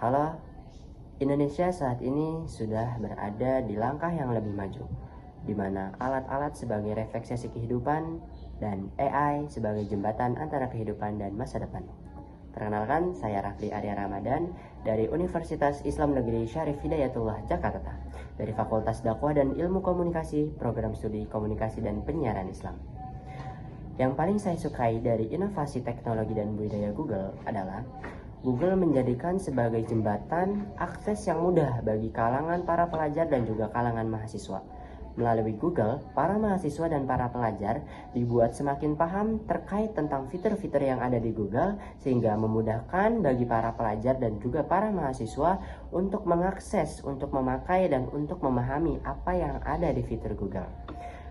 Halo, Indonesia saat ini sudah berada di langkah yang lebih maju, di mana alat-alat sebagai refleksasi kehidupan dan AI sebagai jembatan antara kehidupan dan masa depan. Perkenalkan, saya Rafli Arya Ramadan dari Universitas Islam Negeri Syarif Hidayatullah Jakarta, dari Fakultas Dakwah dan Ilmu Komunikasi, Program Studi Komunikasi dan Penyiaran Islam. Yang paling saya sukai dari inovasi teknologi dan budaya Google adalah Google menjadikan sebagai jembatan akses yang mudah bagi kalangan para pelajar dan juga kalangan mahasiswa. Melalui Google, para mahasiswa dan para pelajar dibuat semakin paham terkait tentang fitur-fitur yang ada di Google, sehingga memudahkan bagi para pelajar dan juga para mahasiswa untuk mengakses, untuk memakai, dan untuk memahami apa yang ada di fitur Google.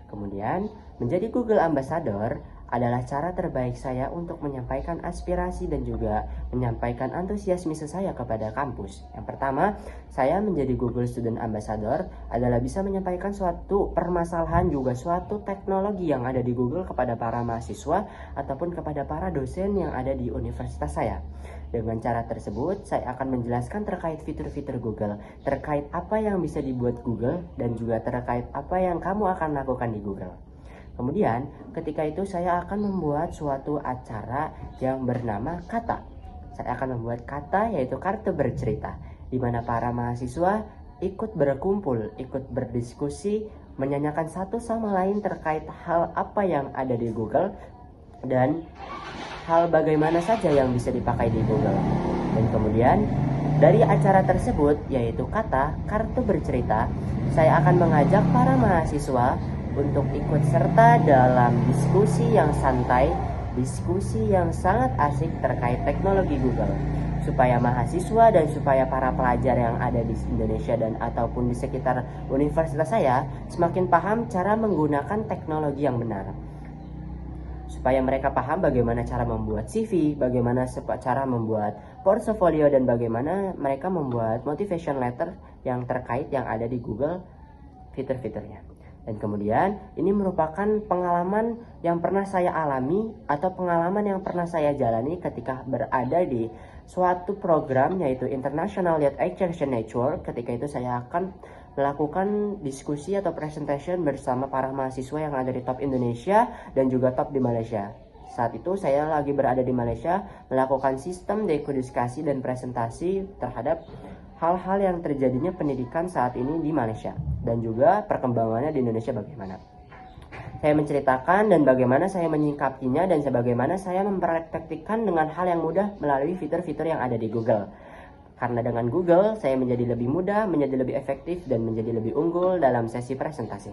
Kemudian, menjadi Google Ambassador adalah cara terbaik saya untuk menyampaikan aspirasi dan juga menyampaikan antusiasme saya kepada kampus. Yang pertama, saya menjadi Google Student Ambassador adalah bisa menyampaikan suatu permasalahan juga suatu teknologi yang ada di Google kepada para mahasiswa ataupun kepada para dosen yang ada di universitas saya. Dengan cara tersebut, saya akan menjelaskan terkait fitur-fitur Google, terkait apa yang bisa dibuat Google, dan juga terkait apa yang kamu akan lakukan di Google. Kemudian, ketika itu saya akan membuat suatu acara yang bernama Kata. Saya akan membuat Kata, yaitu kartu bercerita, di mana para mahasiswa ikut berkumpul, ikut berdiskusi, menanyakan satu sama lain terkait hal apa yang ada di Google, dan hal bagaimana saja yang bisa dipakai di Google. Dan kemudian, dari acara tersebut, yaitu Kata, kartu bercerita, saya akan mengajak para mahasiswa untuk ikut serta dalam diskusi yang santai, diskusi yang sangat asik terkait teknologi Google, supaya mahasiswa dan supaya para pelajar yang ada di Indonesia dan ataupun di sekitar universitas saya semakin paham cara menggunakan teknologi yang benar, supaya mereka paham bagaimana cara membuat CV, bagaimana cara membuat portfolio, dan bagaimana mereka membuat motivation letter yang terkait yang ada di Google fitur-fiturnya. Dan kemudian ini merupakan pengalaman yang pernah saya alami atau pengalaman yang pernah saya jalani ketika berada di suatu program, yaitu International Youth Action Network. Ketika itu saya akan melakukan diskusi atau presentation bersama para mahasiswa yang ada di top Indonesia dan juga top di Malaysia. Saat itu saya lagi berada di Malaysia melakukan sistem dekodifikasi dan presentasi terhadap hal-hal yang terjadinya pendidikan saat ini di Malaysia dan juga perkembangannya di Indonesia bagaimana. Saya menceritakan dan bagaimana saya menyikapinya dan bagaimana saya mempraktikkan dengan hal yang mudah melalui fitur-fitur yang ada di Google. Karena dengan Google saya menjadi lebih mudah, menjadi lebih efektif, dan menjadi lebih unggul dalam sesi presentasi.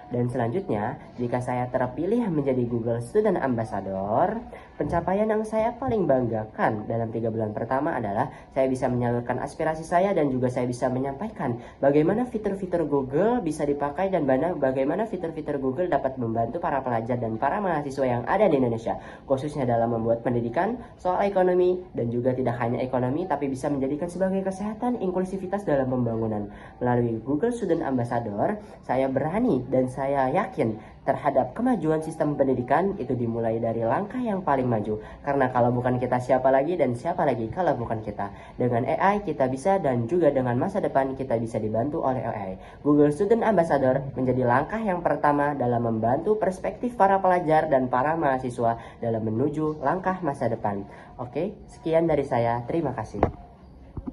Dan selanjutnya, jika saya terpilih menjadi Google Student Ambassador, pencapaian yang saya paling banggakan dalam 3 bulan pertama adalah saya bisa menyalurkan aspirasi saya dan juga saya bisa menyampaikan bagaimana fitur-fitur Google bisa dipakai dan bagaimana fitur-fitur Google dapat membantu para pelajar dan para mahasiswa yang ada di Indonesia, khususnya dalam membuat pendidikan, soal ekonomi, dan juga tidak hanya ekonomi, tapi bisa menjadikan sebagai kesehatan, inklusivitas dalam pembangunan. Melalui Google Student Ambassador, saya berani dan saya yakin terhadap kemajuan sistem pendidikan itu dimulai dari langkah yang paling maju. Karena kalau bukan kita siapa lagi, dan siapa lagi kalau bukan kita. Dengan AI kita bisa, dan juga dengan masa depan kita bisa dibantu oleh AI. Google Student Ambassador menjadi langkah yang pertama dalam membantu perspektif para pelajar dan para mahasiswa dalam menuju langkah masa depan. Oke, sekian dari saya. Terima kasih.